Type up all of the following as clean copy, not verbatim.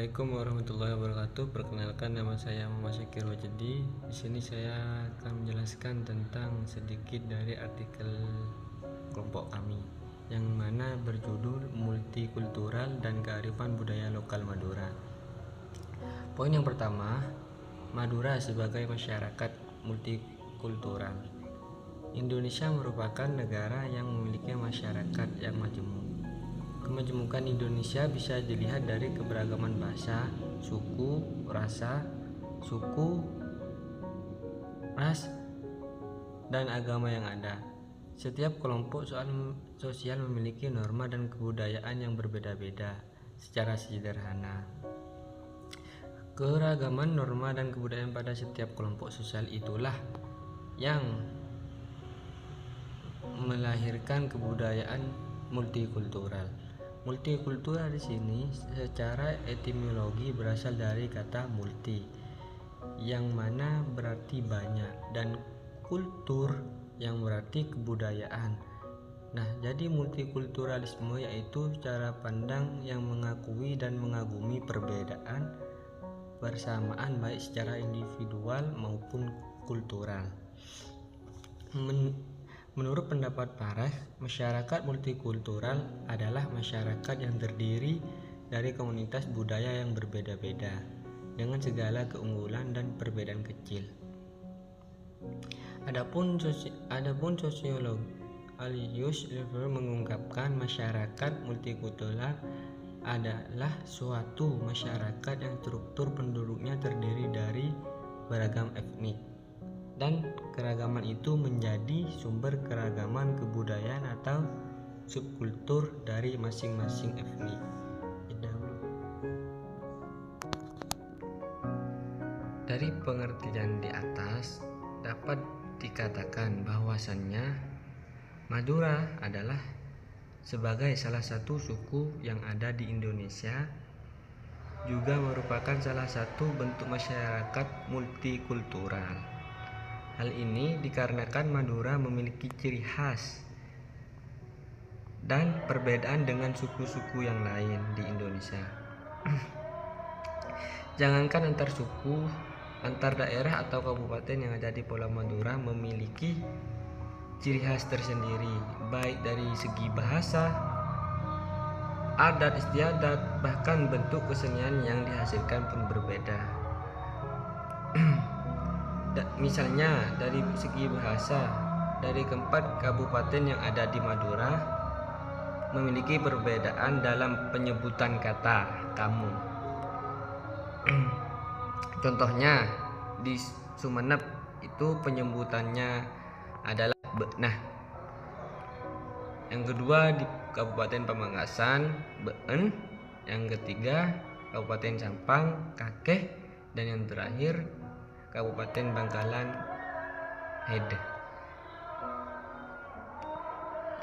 Assalamualaikum warahmatullahi wabarakatuh. Perkenalkan, nama saya Muhammad Syakir Wajedi. Di sini saya akan menjelaskan tentang sedikit dari artikel kelompok kami, yang mana berjudul Multikultural dan Kearifan Budaya Lokal Madura. Poin yang pertama, Madura sebagai masyarakat multikultural. Indonesia merupakan negara yang memiliki masyarakat yang majemuk. Kemajemukan Indonesia bisa dilihat dari keberagaman bahasa, suku, ras, dan agama yang ada. Setiap kelompok sosial memiliki norma dan kebudayaan yang berbeda-beda secara sederhana. Keragaman norma dan kebudayaan pada setiap kelompok sosial itulah yang melahirkan kebudayaan multikultural. Multikultural di sini secara etimologi berasal dari kata multi, yang mana berarti banyak, dan kultur yang berarti kebudayaan. Nah, jadi multikulturalisme yaitu cara pandang yang mengakui dan mengagumi perbedaan bersamaan baik secara individual maupun kultural. Menurut pendapat Paresh, masyarakat multikultural adalah masyarakat yang terdiri dari komunitas budaya yang berbeda-beda dengan segala keunggulan dan perbedaan kecil. Adapun sosiolog Alius Lever mengungkapkan masyarakat multikultural adalah suatu masyarakat yang struktur penduduknya terdiri dari beragam etnik, dan keragaman itu menjadi sumber keragaman kebudayaan atau subkultur dari masing-masing etnik. Dari pengertian di atas dapat dikatakan bahwasannya Madura adalah sebagai salah satu suku yang ada di Indonesia juga merupakan salah satu bentuk masyarakat multikultural. Hal ini dikarenakan Madura memiliki ciri khas dan perbedaan dengan suku-suku yang lain di Indonesia. Jangankan antar suku, antar daerah atau kabupaten yang ada di Pulau Madura memiliki ciri khas tersendiri, baik dari segi bahasa, adat istiadat, bahkan bentuk kesenian yang dihasilkan pun berbeda. Misalnya dari segi bahasa, dari keempat kabupaten yang ada di Madura memiliki perbedaan dalam penyebutan kata kamu. Contohnya di Sumeneb itu penyebutannya adalah benah. Yang kedua di Kabupaten Pamekasan been, yang ketiga Kabupaten Sampang kakeh, dan yang terakhir Kabupaten Bangkalan Hede.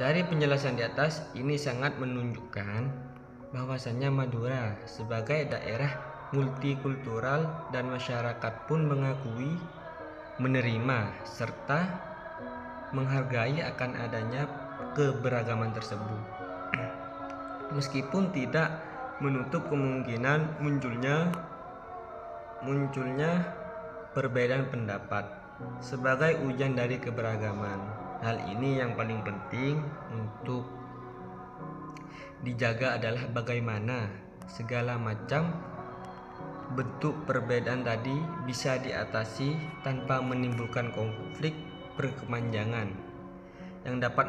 Dari penjelasan di atas ini sangat menunjukkan bahwasannya Madura sebagai daerah multikultural dan masyarakat pun mengakui, menerima, serta menghargai akan adanya keberagaman tersebut. Meskipun tidak menutup kemungkinan munculnya perbedaan pendapat sebagai ujian dari keberagaman. Hal ini yang paling penting untuk dijaga adalah bagaimana segala macam bentuk perbedaan tadi bisa diatasi tanpa menimbulkan konflik berkepanjangan yang dapat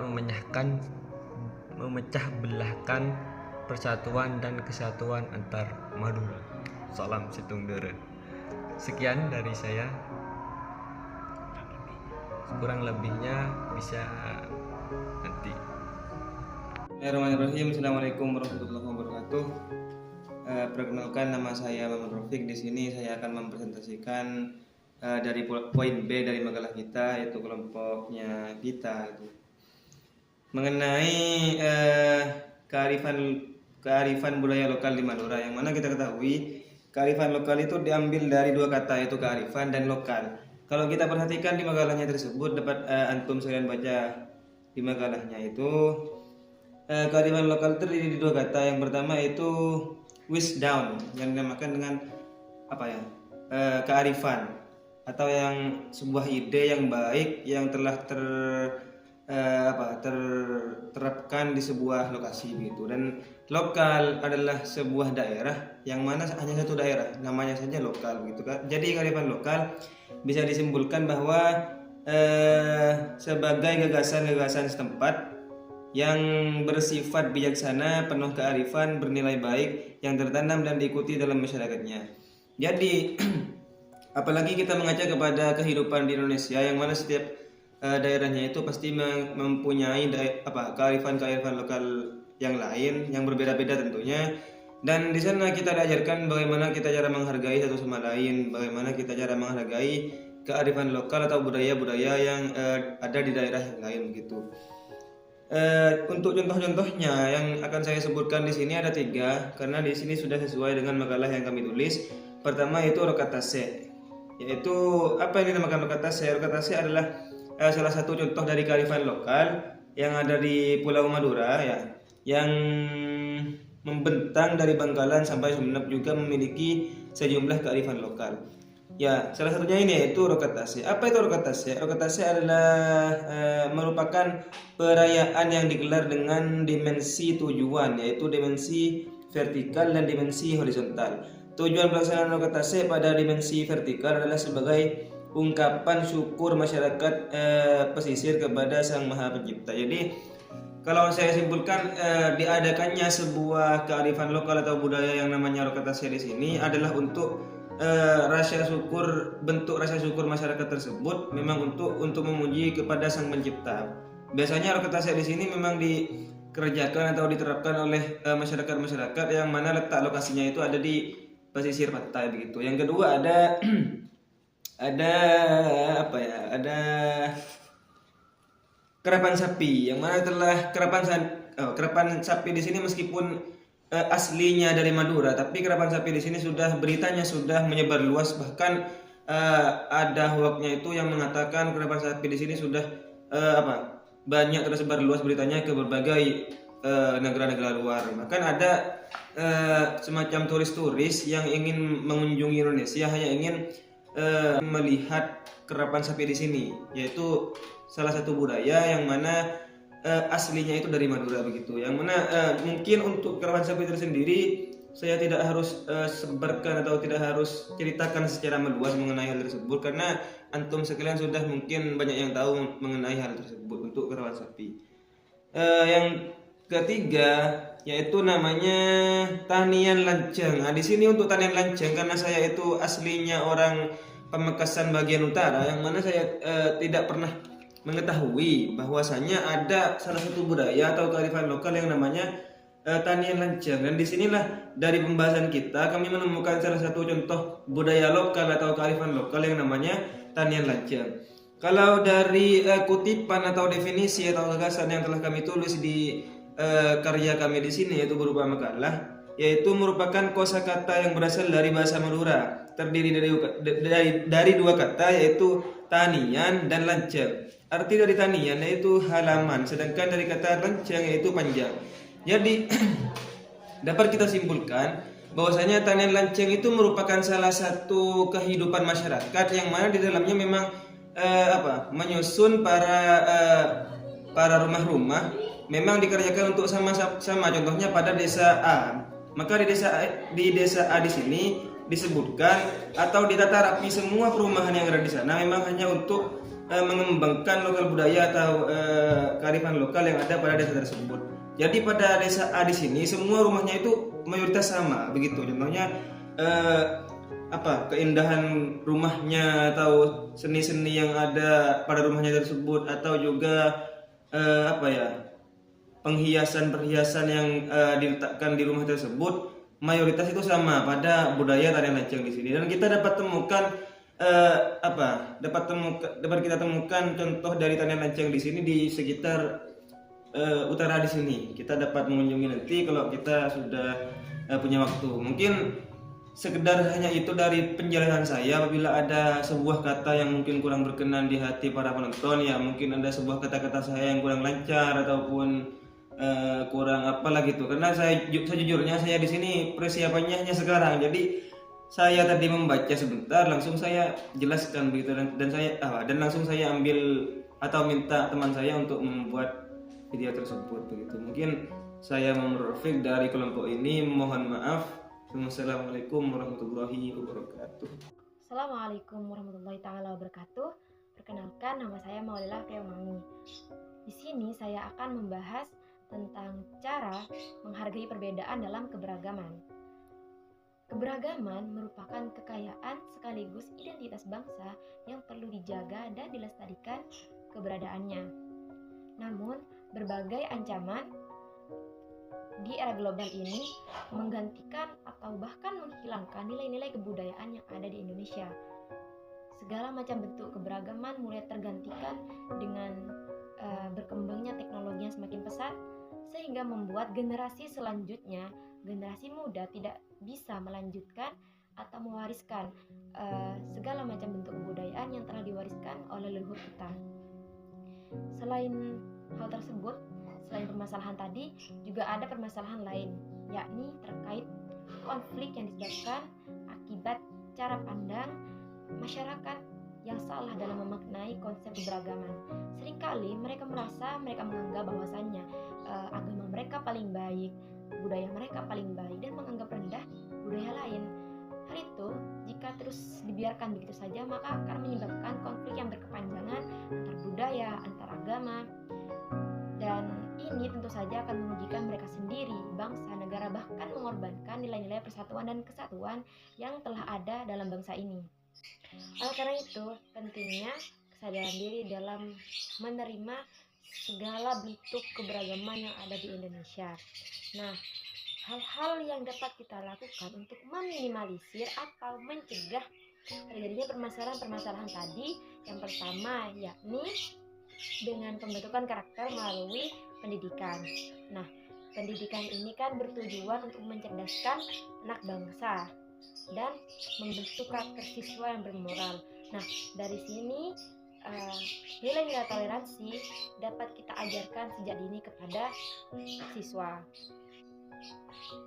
memecah belahkan persatuan dan kesatuan antar Madura. Salam Situngdere. Sekian dari saya, kurang lebihnya bisa nanti. Bismillahirrahmanirrahim. Assalamualaikum warahmatullahi wabarakatuh. Perkenalkan, nama saya Muhammad Rafiq. Di sini saya akan mempresentasikan dari poin B dari makalah kita, yaitu kelompoknya kita itu mengenai kearifan budaya lokal di Madura, yang mana kita ketahui kearifan lokal itu diambil dari dua kata, yaitu kearifan dan lokal. Kalau kita perhatikan di makalahnya tersebut, dapat antum sekalian baca di makalahnya itu, kearifan lokal terdiri di dua kata. Yang pertama itu wisdom, yang dinamakan dengan apa ya, kearifan, atau yang sebuah ide yang baik yang telah terterapkan di sebuah lokasi begitu. Dan lokal adalah sebuah daerah yang mana hanya satu daerah, namanya saja lokal begitu kan. Jadi kearifan lokal bisa disimpulkan bahwa sebagai gagasan-gagasan setempat yang bersifat bijaksana, penuh kearifan, bernilai baik, yang tertanam dan diikuti dalam masyarakatnya. Jadi apalagi kita mengaca kepada kehidupan di Indonesia, yang mana setiap daerahnya itu pasti mempunyai kearifan-kearifan lokal yang lain, yang berbeda-beda tentunya. Dan di sana kita diajarkan bagaimana kita cara menghargai satu sama lain, bagaimana kita cara menghargai kearifan lokal atau budaya-budaya yang ada di daerah yang lain begitu. Untuk contoh-contohnya yang akan saya sebutkan di sini ada 3, karena di sini sudah sesuai dengan makalah yang kami tulis. Pertama itu rokatase, yaitu apa yang dinamakan rokatase? Rokatase adalah salah satu contoh dari kearifan lokal yang ada di Pulau Madura ya, yang membentang dari Bangkalan sampai Sumeneb, juga memiliki sejumlah kearifan lokal. Ya, salah satunya ini yaitu rokatase. Apa itu rokatase? Rokatase adalah merupakan perayaan yang digelar dengan dimensi tujuan, yaitu dimensi vertikal dan dimensi horizontal. Tujuan pelaksanaan rokatase pada dimensi vertikal adalah sebagai ungkapan syukur masyarakat pesisir kepada Sang Maha Pencipta. Jadi kalau saya simpulkan, diadakannya sebuah kearifan lokal atau budaya yang namanya rokatase di sini adalah untuk bentuk rasa syukur masyarakat tersebut memang untuk memuji kepada Sang Pencipta. Biasanya rokatase di sini memang dikerjakan atau diterapkan oleh masyarakat-masyarakat yang mana letak lokasinya itu ada di pesisir pantai begitu. Yang kedua ada ada kerapan sapi, yang mana telah kerapan sapi di sini meskipun aslinya dari Madura, tapi kerapan sapi di sini beritanya sudah menyebar luas, bahkan ada hoaxnya itu yang mengatakan kerapan sapi di sini sudah banyak tersebar luas beritanya ke berbagai negara-negara luar. Bahkan ada semacam turis-turis yang ingin mengunjungi Indonesia hanya ingin melihat kerapan sapi di sini, yaitu salah satu budaya yang mana aslinya itu dari Madura begitu. Yang mana mungkin untuk kerapan sapi itu sendiri saya tidak harus sebarkan atau tidak harus ceritakan secara meluas mengenai hal tersebut, karena antum sekalian sudah mungkin banyak yang tahu mengenai hal tersebut untuk kerapan sapi. Yang ketiga yaitu namanya tanian lanceng. Nah, di sini untuk tanian lanceng, karena saya itu aslinya orang Pamekasan bagian utara, yang mana saya tidak pernah mengetahui bahwasanya ada salah satu budaya atau kearifan lokal yang namanya tanian lanceng. Dan disinilah dari pembahasan kita kami menemukan salah satu contoh budaya lokal atau kearifan lokal yang namanya tanian lanceng. Kalau dari kutipan atau definisi atau gagasan yang telah kami tulis di karya kami di sini, yaitu berupa makalah, yaitu merupakan kosakata yang berasal dari bahasa Madura, terdiri dari 2 kata, yaitu tanian dan lanceng. Arti dari tanian yaitu halaman, sedangkan dari kata lanceng yaitu panjang. Jadi dapat kita simpulkan bahwasanya tanian lanceng itu merupakan salah satu kehidupan masyarakat yang mana di dalamnya memang menyusun para rumah-rumah memang dikerjakan untuk sama. Contohnya pada desa A, maka di desa A di sini disebutkan atau ditata rapi semua perumahan yang ada di sana memang hanya untuk mengembangkan lokal budaya atau kearifan lokal yang ada pada desa tersebut. Jadi pada desa A di sini semua rumahnya itu mayoritas sama begitu. Contohnya keindahan rumahnya atau seni-seni yang ada pada rumahnya tersebut, atau juga penghiasan-perhiasan yang diletakkan di rumah tersebut mayoritas itu sama pada budaya tanian lanceng di sini. Dan kita dapat kita temukan contoh dari tanian lanceng di sini di sekitar utara di sini. Kita dapat mengunjungi nanti kalau kita sudah punya waktu. Mungkin sekedar hanya itu dari penjelasan saya. Apabila ada sebuah kata yang mungkin kurang berkenan di hati para penonton, ya mungkin ada sebuah kata-kata saya yang kurang lancar ataupun kurang apalah gitu, karena sejujurnya saya di sini persiapannya hanya sekarang. Jadi saya tadi membaca sebentar, langsung saya jelaskan begitu, dan langsung saya ambil atau minta teman saya untuk membuat video tersebut begitu. Mungkin saya Muhammad Rafiq dari kelompok ini mohon maaf. Wassalamualaikum warahmatullahi wabarakatuh. Assalamualaikum warahmatullahi taala wabarakatuh. Perkenalkan, nama saya Maulila Keomami. Di sini saya akan membahas tentang cara menghargai perbedaan dalam keberagaman. Keberagaman merupakan kekayaan sekaligus identitas bangsa yang perlu dijaga dan dilestarikan keberadaannya. Namun, berbagai ancaman di era global ini menggantikan atau bahkan menghilangkan nilai-nilai kebudayaan yang ada di Indonesia. Segala macam bentuk keberagaman mulai tergantikan dengan berkembangnya teknologi yang semakin pesat, sehingga membuat generasi selanjutnya, generasi muda tidak bisa melanjutkan atau mewariskan segala macam bentuk kebudayaan yang telah diwariskan oleh leluhur kita. Selain hal tersebut, selain permasalahan tadi, juga ada permasalahan lain, yakni terkait konflik yang disebabkan akibat cara pandang masyarakat yang salah dalam memaknai konsep keberagaman. Seringkali mereka menganggap bahwasannya agama mereka paling baik, budaya mereka paling baik, dan menganggap rendah budaya lain. Hal itu jika terus dibiarkan begitu saja, maka akan menyebabkan konflik yang berkepanjangan antar budaya, antar agama, dan ini tentu saja akan merugikan mereka sendiri, bangsa, negara, bahkan mengorbankan nilai-nilai persatuan dan kesatuan yang telah ada dalam bangsa ini. Oleh karena itu, pentingnya kesadaran diri dalam menerima segala bentuk keberagaman yang ada di Indonesia. Nah, hal-hal yang dapat kita lakukan untuk meminimalisir atau mencegah terjadinya permasalahan-permasalahan tadi, yang pertama yakni dengan pembentukan karakter melalui pendidikan. Nah, pendidikan ini kan bertujuan untuk mencerdaskan anak bangsa dan membentuk karakter siswa yang bermoral. Nah, dari sini nilai-nilai toleransi dapat kita ajarkan sejak dini kepada siswa.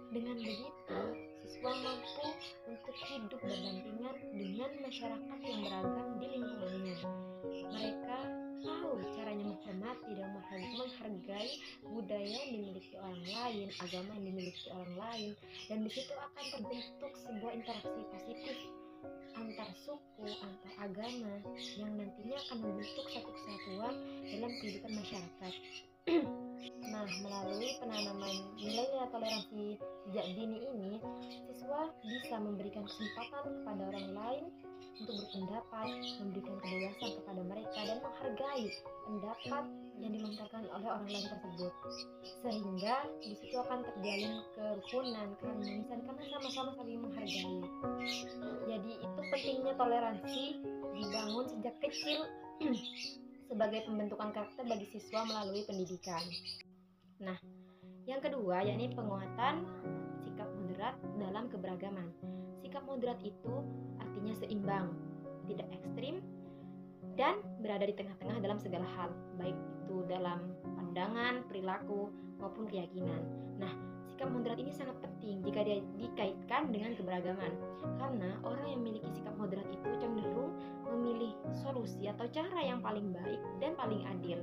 Dengan begitu, siswa mampu untuk hidup berdampingan dengan masyarakat yang beragam di lingkungannya. Mereka tahu caranya menghormati dan menghargai budaya yang dimiliki orang lain, agama yang dimiliki orang lain, dan di situ akan terbentuk sebuah interaksi positif antar suku, antar agama, yang nantinya akan membentuk satu kesatuan dalam kehidupan masyarakat. Nah, melalui penanaman nilai-nilai toleransi sejak dini ini, siswa bisa memberikan kesempatan kepada orang lain untuk berpendapat, memberikan kebebasan kepada mereka, dan menghargai pendapat yang dilontarkan oleh orang lain tersebut, sehingga di situ akan terjalin kerukunan, keharmonisan, karena sama-sama saling menghargai. Jadi itu pentingnya toleransi dibangun sejak kecil sebagai pembentukan karakter bagi siswa melalui pendidikan. Nah, yang kedua yakni penguatan sikap moderat dalam keberagaman. Sikap moderat itu artinya seimbang, tidak ekstrim, dan berada di tengah-tengah dalam segala hal, baik itu dalam pandangan, perilaku, maupun keyakinan. Nah, sikap moderat ini sangat penting jika dikaitkan dengan keberagaman, karena orang yang memiliki sikap moderat itu cenderung memilih solusi atau cara yang paling baik dan paling adil.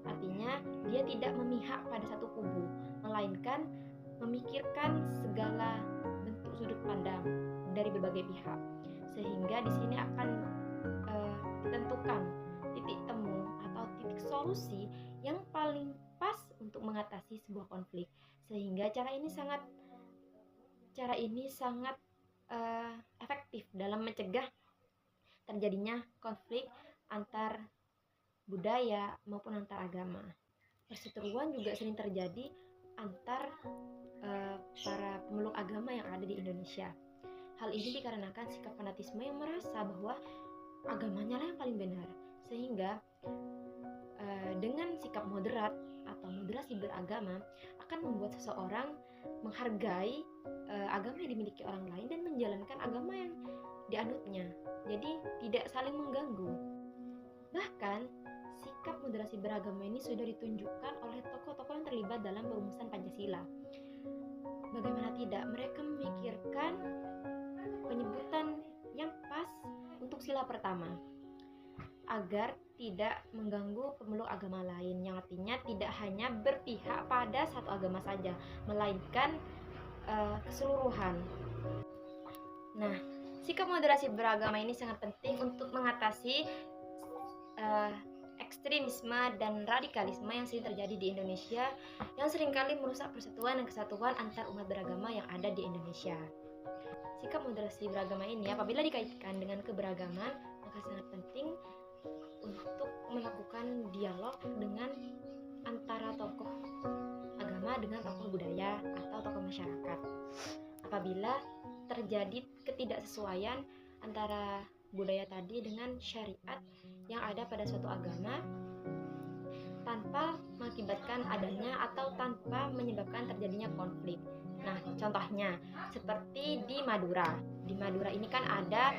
Artinya, dia tidak memihak pada satu kubu, melainkan memikirkan segala bentuk sudut pandang dari berbagai pihak, sehingga di sini akan ditentukan titik temu atau titik solusi yang paling pas untuk mengatasi sebuah konflik, sehingga cara ini sangat efektif dalam mencegah terjadinya konflik antar budaya maupun antar agama. Perseteruan juga sering terjadi antar para pemeluk agama yang ada di Indonesia. Hal ini dikarenakan sikap fanatisme yang merasa bahwa agamanya lah yang paling benar, sehingga dengan sikap moderat atau moderasi beragama akan membuat seseorang menghargai agama yang dimiliki orang lain dan menjalankan agama yang dianutnya, jadi tidak saling mengganggu. Bahkan sikap moderasi beragama ini sudah ditunjukkan oleh tokoh-tokoh yang terlibat dalam perumusan Pancasila. Bagaimana tidak, mereka memikirkan penyebutan yang pas untuk sila pertama agar tidak mengganggu pemeluk agama lain, yang artinya tidak hanya berpihak pada satu agama saja, melainkan keseluruhan. Nah, sikap moderasi beragama ini sangat penting untuk mengatasi ekstremisme dan radikalisme yang sering terjadi di Indonesia, yang seringkali merusak persatuan dan kesatuan antar umat beragama yang ada di Indonesia. Sikap moderasi beragama ini apabila dikaitkan dengan keberagaman, maka sangat penting untuk melakukan dialog dengan antara tokoh agama dengan tokoh budaya atau tokoh masyarakat. Apabila terjadi ketidaksesuaian antara budaya tadi dengan syariat yang ada pada suatu agama, tanpa mengakibatkan adanya atau tanpa menyebabkan terjadinya konflik. Nah, contohnya seperti di Madura. Di Madura ini kan ada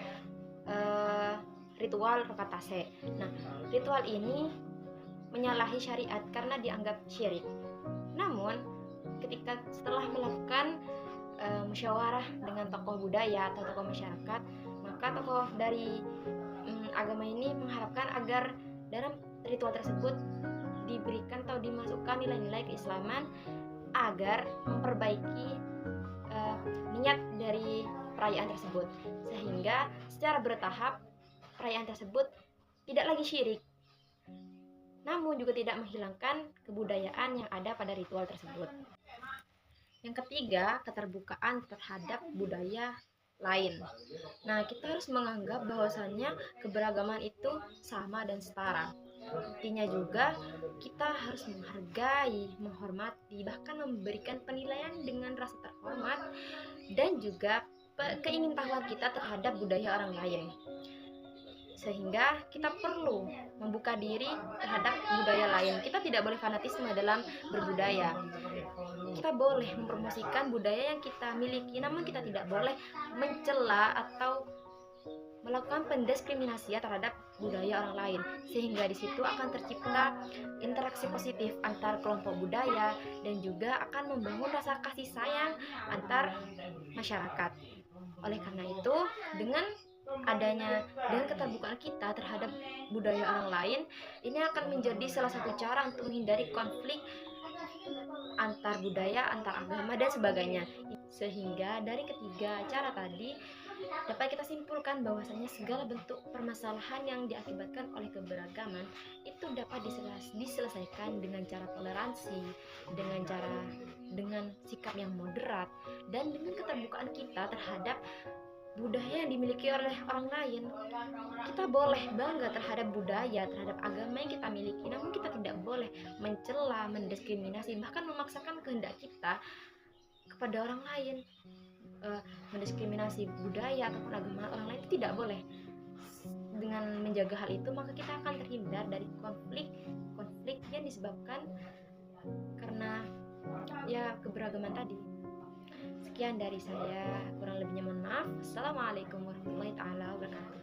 ritual rokatase. Nah, ritual ini menyalahi syariat karena dianggap syirik. Namun, ketika setelah melakukan musyawarah dengan tokoh budaya atau tokoh masyarakat, maka tokoh dari agama ini mengharapkan agar dalam ritual tersebut diberikan atau dimasukkan nilai-nilai keislaman agar memperbaiki niat dari perayaan tersebut, sehingga secara bertahap perayaan tersebut tidak lagi syirik, namun juga tidak menghilangkan kebudayaan yang ada pada ritual tersebut. Yang ketiga, keterbukaan terhadap budaya lain. Nah, kita harus menganggap bahwasannya keberagaman itu sama dan setara. Artinya juga kita harus menghargai, menghormati, bahkan memberikan penilaian dengan rasa terhormat dan juga keingintahuan kita terhadap budaya orang lain. Sehingga kita perlu membuka diri terhadap budaya lain. Kita tidak boleh fanatisme dalam berbudaya. Kita boleh mempromosikan budaya yang kita miliki, namun kita tidak boleh mencela atau melakukan pendiskriminasi terhadap budaya orang lain, sehingga di situ akan tercipta interaksi positif antar kelompok budaya dan juga akan membangun rasa kasih sayang antar masyarakat. Oleh karena itu, dengan keterbukaan kita terhadap budaya orang lain, ini akan menjadi salah satu cara untuk menghindari konflik antar budaya, antar agama dan sebagainya. Sehingga dari ketiga cara tadi dapat kita simpulkan bahwasanya segala bentuk permasalahan yang diakibatkan oleh keberagaman itu dapat diselesaikan dengan cara toleransi, dengan sikap yang moderat, dan dengan keterbukaan kita terhadap budaya yang dimiliki oleh orang lain. Kita boleh bangga terhadap budaya, terhadap agama yang kita miliki, namun kita tidak boleh mencela, mendiskriminasi, bahkan memaksakan kehendak kita kepada orang lain. Mendiskriminasi budaya ataupun agama orang lain itu tidak boleh. Dengan menjaga hal itu, maka kita akan terhindar dari konflik yang disebabkan karena keberagaman tadi. Sekian dari saya, kurang lebihnya mohon maaf. Assalamualaikum warahmatullahi wabarakatuh.